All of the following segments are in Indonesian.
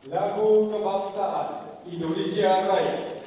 Lagu Kebangsaan Indonesia Raya.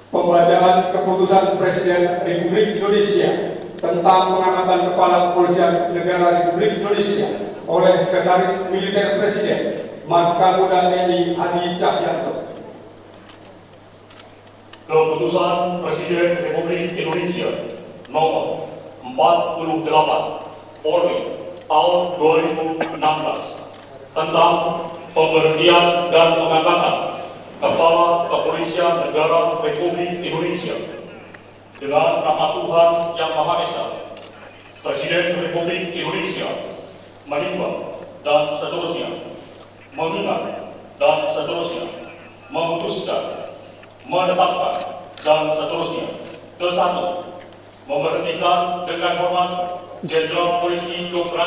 Pembacaan Keputusan Presiden Republik Indonesia tentang pengangkatan Kepala Kepolisian Negara Republik Indonesia oleh Sekretaris Militer Presiden Marsikal TNI Hadi Cahyanto. Keputusan Presiden Republik Indonesia nomor 48 Polri tahun 2016 tentang pemberhentian dan pengangkatan Kepala Kepolisian Negara Republik Indonesia dengan nama Tuhan Yang Maha Esa, Presiden Republik Indonesia menimbang dan seterusnya, mengingat dan seterusnya, memutuskan, menetapkan dan seterusnya. Ke-1, memberhentikan dengan hormat Jenderal Polisi Dr.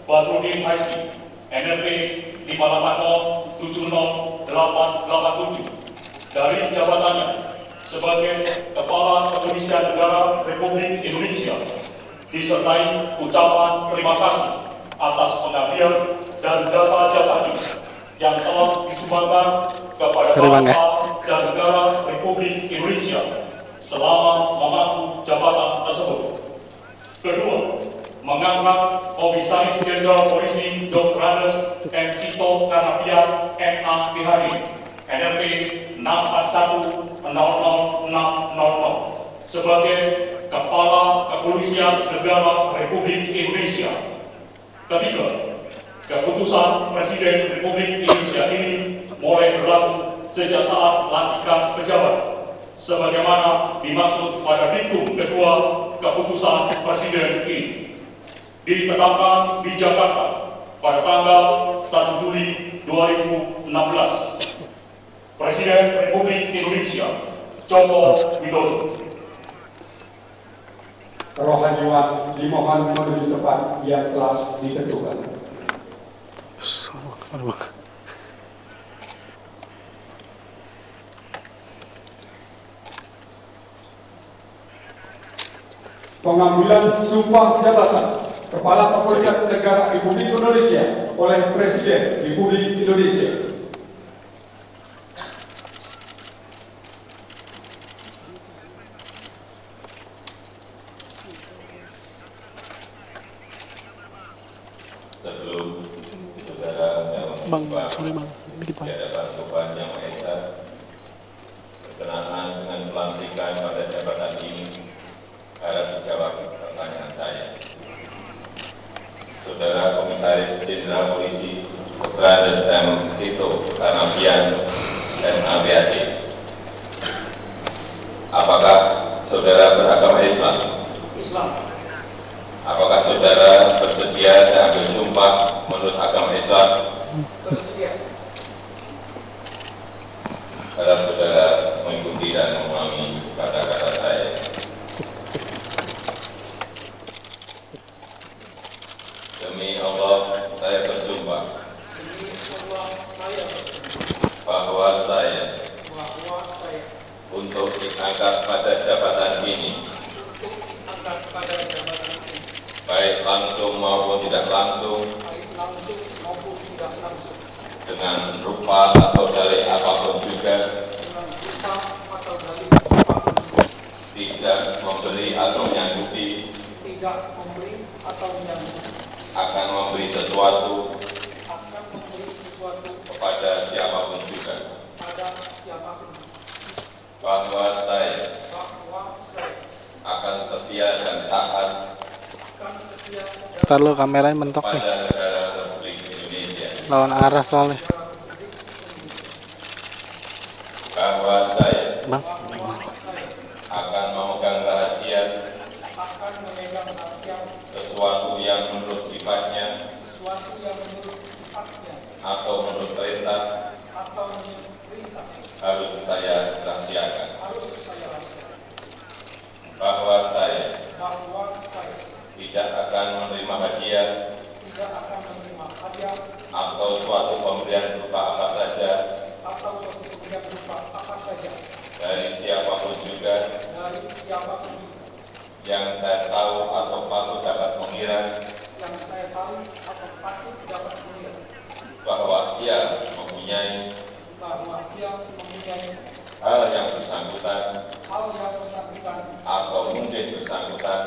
Badrudin Haiti, NRP 5807087 dari jabatannya sebagai Kepala Kepolisian Negara Republik Indonesia, disertai ucapan terima kasih atas pengabdian dan jasa-jasanya yang telah disumbangkan kepada bangsa dan negara Republik Indonesia selama memangku jabatan tersebut. Kedua, mengangkat Komisaris Jenderal Polisi Dr. M. Tito Karnavian MA PhD, NRP 641000600 sebagai Kepala Kepolisian Negara Republik Indonesia. Ketiga, keputusan Presiden Republik Indonesia ini mulai berlaku sejak saat pelantikan pejabat, sebagaimana dimaksud pada diktum kedua keputusan Presiden ini. Ditetapkan di Jakarta pada tanggal 1 Juli 2016. Presiden Republik Indonesia Joko Widodo. Kerohaniwan dimohon menuju tempat yang telah ditentukan. Pengambilan sumpah jabatan Kepala Kepolisian Negara Republik Indonesia oleh Presiden Republik Indonesia. Sebelum saudara mengucapkan di hadapan Tuhan Yang Maha Esa berkenaan dengan pelantikan pada jabatan ini, harap dijawab pertanyaan saya. Saudara Komisaris Jenderal Polisi Dr. M. Tito Karnavian MA PhD, apakah saudara beragama Islam? Islam. Apakah saudara bersedia saya ambil sumpah menurut agama Islam? Bersedia. Harap saudara mengikuti dan mengulangi kata-kata saya. Demi Allah, saya bersumpah bahwa saya untuk diangkat pada jabatan ini, baik langsung maupun tidak langsung, dengan rupa atau dalih apapun juga, tidak memberi atau menyanggupi, akan memberi sesuatu kepada siapapun juga, bahwa saya akan setia dan taat Ntar lu kameranya mentok nih, pada negara Republik Indonesia, lawan arah soalnya. bahwa saya Bang, akan memegang rahasia sesuatu yang menurut sifatnya atau menurut perintah harus saya rahasiakan, bahwa saya tidak akan menerima hadiah atau suatu pemberian berupa apa saja dari siapapun juga yang saya tahu atau patut dapat mengira bahwa ia mempunyai hal yang bersangkutan atau mungkin bersangkutan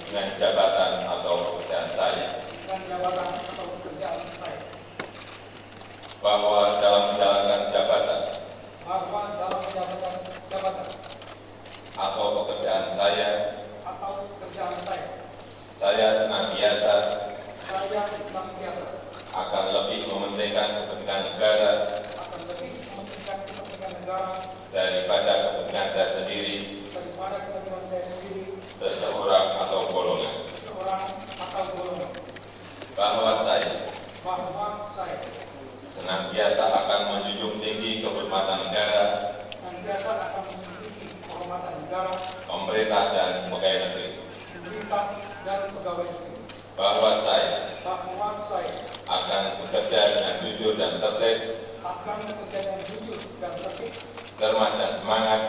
dengan jabatan atau pekerjaan saya, bahwa dalam menjalankan jabatan atau pekerjaan saya senantiasa akan lebih mementingkan kepentingan negara daripada kepentingan saya sendiri, seseorang atau golongan, bahwa saya senantiasa akan menjunjung tinggi kehormatan negara, pemerintah dan pegawai negeri, bahwa saya akan bekerja dengan jujur dan tertib, cermat dan semangat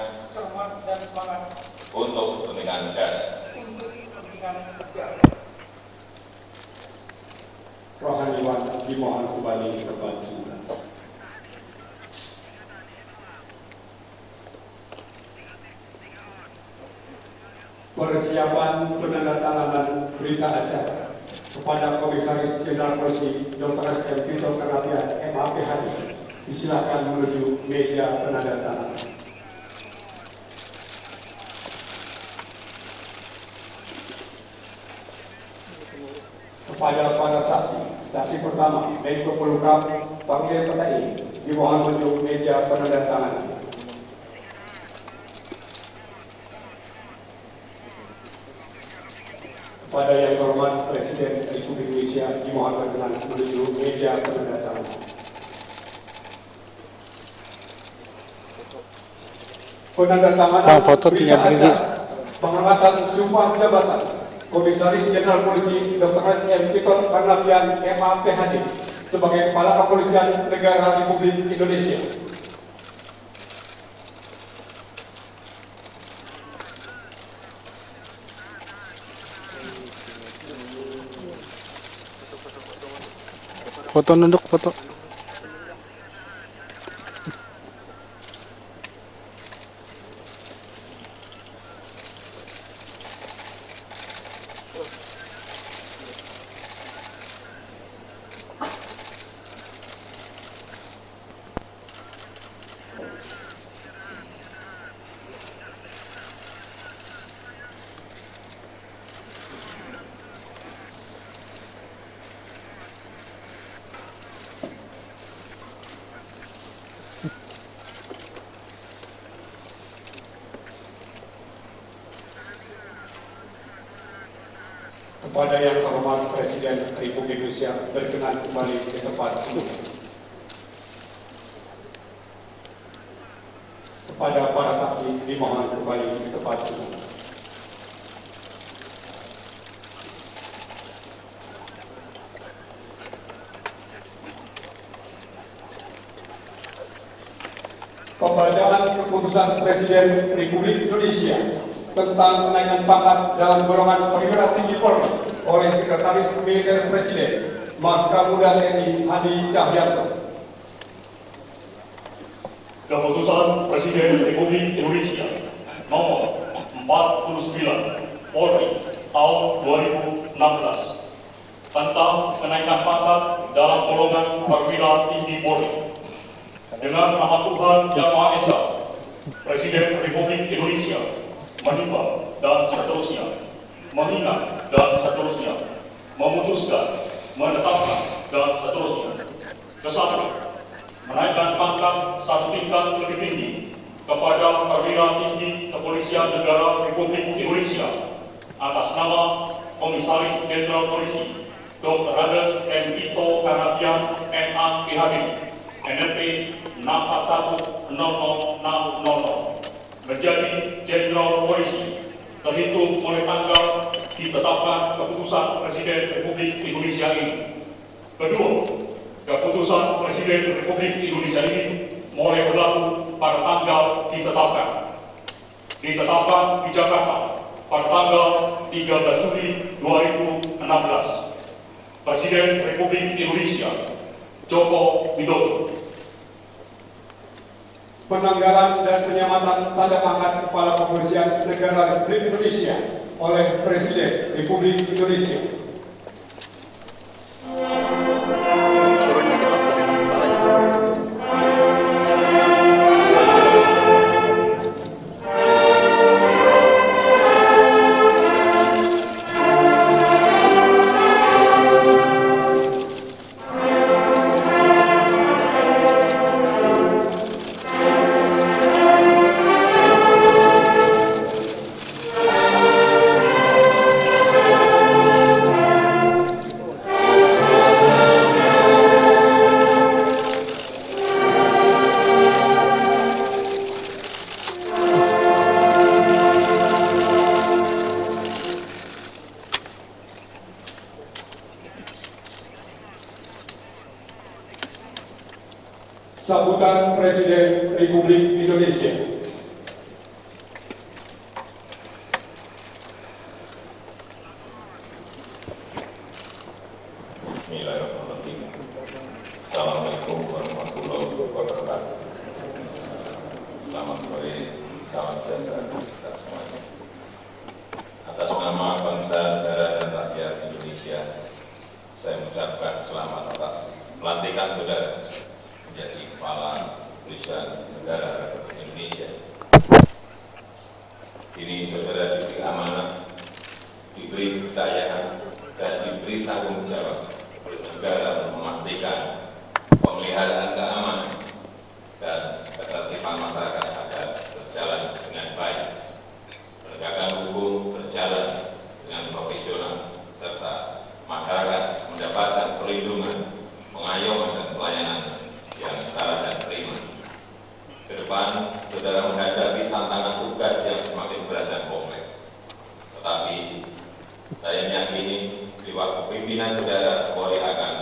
untuk kepentingan negara. Rohaniwan dimohon kembali ke bangku. Persiapan penandatanganan berita acara kepada Komisaris Jenderal Polisi Dr. S.M. Tito Karnavian MAPHD disilakan menuju meja penandatanganan. Kepada para saksi pertama, Menko Polhukam Panglima TNI dimohon menuju meja penandatanganan. Kepada yang terhormat Presiden Republik Indonesia dimohon berkenan menuju meja penandatanganan. Penandatanganan foto berita tinggal begini. acara penghormatan sumpah jabatan Komisaris Jenderal Polisi Dr. S.M. Tito Karnavian MAPHD sebagai Kepala Kepolisian Negara Republik Indonesia. Foto nunduk, foto. Kepada yang terhormat Presiden Republik Indonesia berkenan kembali ke tempat ini. Kepada para saksi dimohon kembali ke tempat ini. Pembacaan keputusan Presiden Republik Indonesia tentang kenaikan pangkat dalam golongan perwira tinggi Polri oleh Sekretaris Militer Presiden Marskamuda TNI Hadi Cahyanto. Keputusan Presiden Republik Indonesia nomor 49 Polri tahun 2016 tentang kenaikan pangkat dalam golongan perwira tinggi Polri. Dengan nama Tuhan Yang Maha Esa, Presiden Republik Indonesia menimbang dan seterusnya, mengingat dan seterusnya, memutuskan, menetapkan dan seterusnya. Kesatu, menaikkan pangkat satu tingkat lebih tinggi kepada perwira tinggi Kepolisian Negara Republik Indonesia atas nama Komisaris Jenderal Polisi Dr. Andes M. Tito Karnavian MA PhD NLP 64100600 menjadi Jenderal Polisi terhitung mulai tanggal ditetapkan keputusan Presiden Republik Indonesia ini. Kedua, keputusan Presiden Republik Indonesia ini mulai berlaku pada tanggal ditetapkan di Jakarta pada tanggal 13 Juli 2016. Presiden Republik Indonesia Joko Widodo. Penanggalan dan penyamatan tanda pangkat Kepala Kepolisian Negara Republik Indonesia oleh Presiden Republik Indonesia. Sambutan Presiden Republik Indonesia. Bismillahirrahmanirrahim. Assalamualaikum warahmatullahi wabarakatuh. Selamat sore, salam sejahtera kita semuanya. Atas nama bangsa, negara, dan rakyat Indonesia, saya mengucapkan selamat atas pelantikan saudara menjadi Kepala Kepolisian Negara Republik Indonesia. Ini saudara diberi amanah, diberi kepercayaan, dan diberi tanggung jawab oleh negara untuk memastikan pemeliharaan keamanan dan ketertiban masyarakat agar berjalan dengan baik, penegakan hukum berjalan dengan profesional, serta masyarakat mendapatkan perlindungan, pengayuman, dan pelayanan yang setara dan prima. Ke depan, saudara menghadapi tantangan tugas yang semakin berat dan kompleks. Tetapi, saya meyakini di waktu pimpinan saudara Polri akan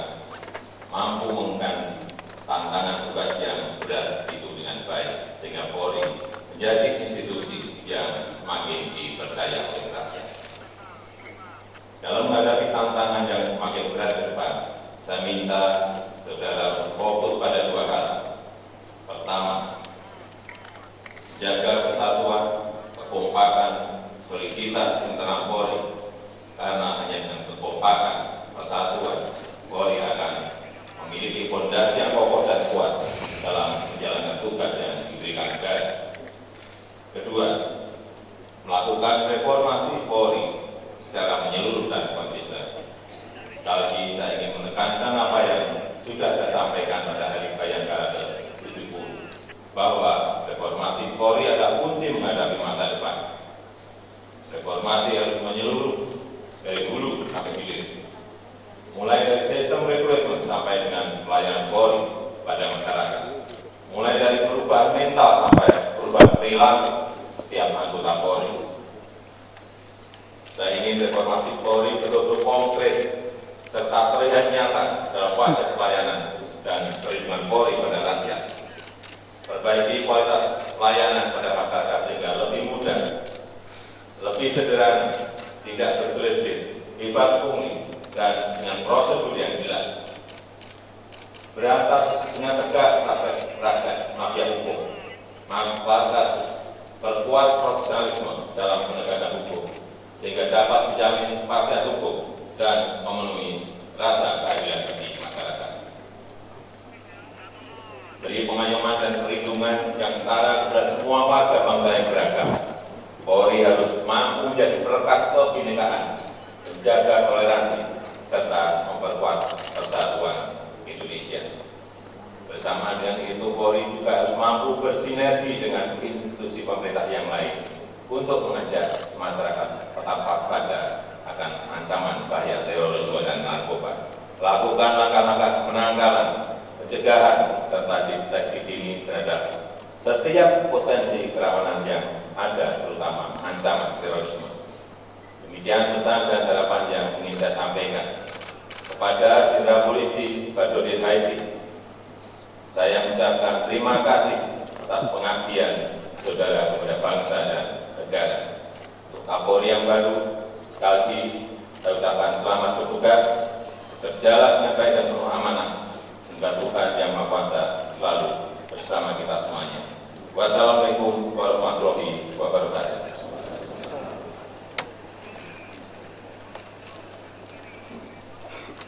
mampu mengganti tantangan tugas yang berat itu dengan baik, sehingga Polri menjadi institusi yang semakin dipercaya oleh rakyat. Dalam menghadapi tantangan yang semakin berat ke depan, saya minta saudara fokus pada dua hal. Pertama, jaga persatuan, kekompakan, soliditas internal Polri, karena hanya dengan kekompakan, persatuan, Polri akan memiliki fondasi yang kokoh dan kuat dalam menjalankan tugas yang diberikan negara. Kedua, melakukan reformasi Polri secara menyeluruh dan konsisten. Sekali lagi saya ingin menekankan apa yang sudah saya sampaikan pada Hari Bayangkara ke-70, bahwa reformasi Polri adalah kunci menghadapi masa depan. Reformasi harus menyeluruh dari hulu reformasi Polri betul-betul konkret serta terlihat nyata dalam wajah pelayanan dan perlindungan Polri pada rakyat. Perbaiki kualitas pelayanan pada masyarakat sehingga lebih mudah, lebih sederhana, tidak berbelit-belit, bebas pungli, dan dengan prosedur yang jelas. Berantas dengan tegas praktek mafia hukum, lantas perkuat profesionalisme dalam penegakan hukum, sehingga dapat menjamin kepastian hukum dan memenuhi rasa keadilan bagi masyarakat. Beri pengayuman dan perlindungan yang setara kepada semua warga bangsa yang beragam. Polri harus mampu menjadi perekat kebinekaan, menjaga toleransi, serta memperkuat persatuan Indonesia. Bersama dengan itu, Polri juga harus mampu bersinergi dengan institusi pemerintah yang lain untuk mengajak masyarakat tetap waspada akan ancaman bahaya terorisme dan narkoba. Lakukan langkah-langkah penangkalan, pencegahan, serta deteksi dini terhadap setiap potensi kerawanan yang ada, terutama ancaman terorisme. Demikian pesan dan harapan yang ingin saya sampaikan. Kepada Jenderal Polisi Badrodin Haiti, saya mengucapkan terima kasih atas pengabdian saudara kepada bangsa dan negara. Untuk Kapolri yang baru, sekali lagi saya ucapkan selamat bertugas, berjalan dengan baik dan penuh amanah. Semoga Tuhan Yang Maha Kuasa selalu bersama kita semuanya. Wassalamualaikum warahmatullahi wabarakatuh.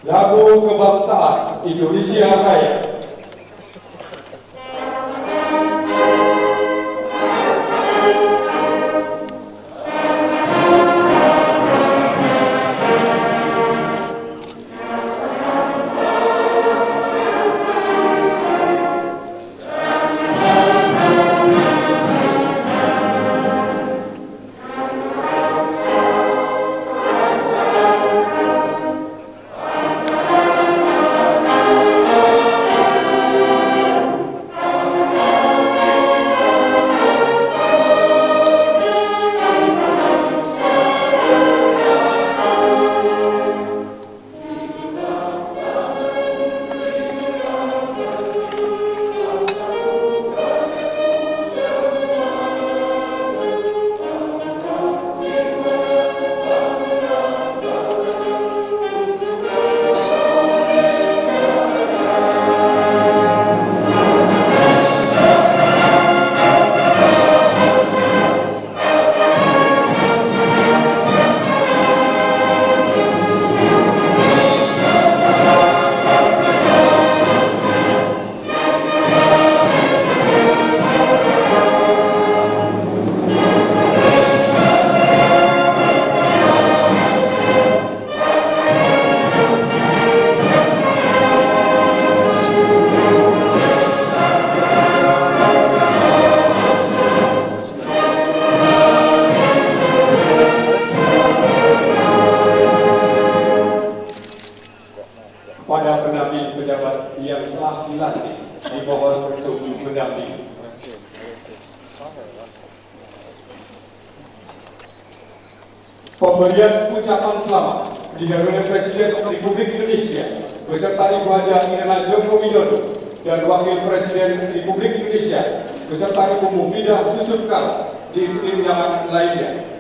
Lagu Kebangsaan Indonesia Raya. Pada pendamping pejabat yang telah dilantik, dimohon untuk mendampingi. Pemberian ucapan selamat dihadiri Presiden Republik Indonesia beserta Ibu Haji Ina Joko Widodo dan Wakil Presiden Republik Indonesia beserta Ibu Mufidah Yusuf Kala di tim yang lainnya.